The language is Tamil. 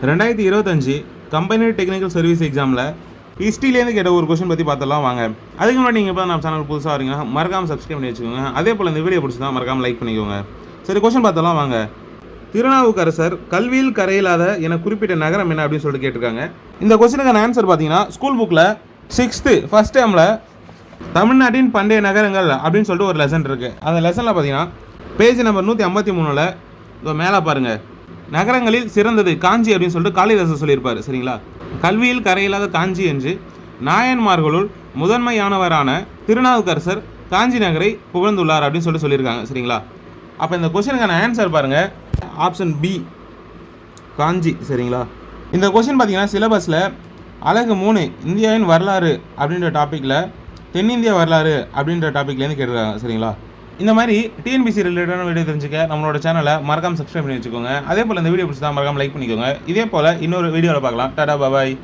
2025 கம்பெனி டெக்னிக்கல் சர்வீஸ் எக்ஸாமில் ஹிஸ்ட்ரியிலேருந்து கேட்ட ஒரு கொஸ்டின் பற்றி பார்த்தலாம் வாங்க. அதுக்கு முன்னாடி நீங்கள் இப்போ நம்ம சேனல் புதுசாக வரீங்கன்னா மறக்காமல் சப்ஸ்கிரைப் பண்ணி வச்சுக்கோங்க. அதே போல் இந்த வீடியோ பிடிச்சி தான் மறக்காமல் லைக் பண்ணிக்கோங்க. சரி, கொஸ்டின் பார்த்தலாம் வாங்க. திருநாவுக்கரசர் கல்வியில் கரையில்லாத என குறிப்பிட்ட நகரம் என்ன அப்படின்னு சொல்லிட்டு கேட்டிருக்காங்க. இந்த கொஸ்டினுக்கான ஆன்சர் பார்த்தீங்கன்னா ஸ்கூல் புக்கில் 6th ஃபஸ்ட் டேர்மில் தமிழ்நாட்டின் பண்டைய நகரங்கள் அப்படின்னு சொல்லிட்டு ஒரு லெசன் இருக்குது. அந்த லெசனில் பார்த்தீங்கன்னா பேஜ் நம்பர் 153 இதோ மேலே பாருங்கள், நகரங்களில் சிறந்தது காஞ்சி அப்படின்னு சொல்லிட்டு காளிதாசர் சொல்லியிருப்பார். சரிங்களா, கல்வியில் கரையில்லாத காஞ்சி என்று நாயன்மார்களுள் முதன்மையானவரான திருநாவுக்கரசர் காஞ்சி நகரை புகழ்ந்துள்ளார் அப்படின்னு சொல்லியிருக்காங்க. சரிங்களா, அப்போ இந்த கொஸ்டினுக்கான ஆன்சர் பாருங்கள், ஆப்ஷன் பி காஞ்சி. சரிங்களா, இந்த கொஸ்டின் பார்த்தீங்கன்னா சிலபஸில் அழகு 3 இந்தியாவின் வரலாறு அப்படின்ற டாப்பிக்கில் தென்னிந்திய வரலாறு அப்படின்ற டாப்பிக்லேருந்து கேட்டிருக்காங்க. சரிங்களா, இந்த மாதிரி டிஎன்பிசி ரிலேட்டடான வீடியோ தெரிஞ்சுக்க நம்மளோட சேனலை மறக்காமல் சப்ஸ்கிரைப் பண்ணி வச்சுக்கோங்க. அதே போல் இந்த வீடியோ பிடிச்சி தான் மறக்காமல் லைக் பண்ணிக்கோங்க. இதே போல் இன்னொரு வீடியோவில் பார்க்கலாம். டாடா பாய்.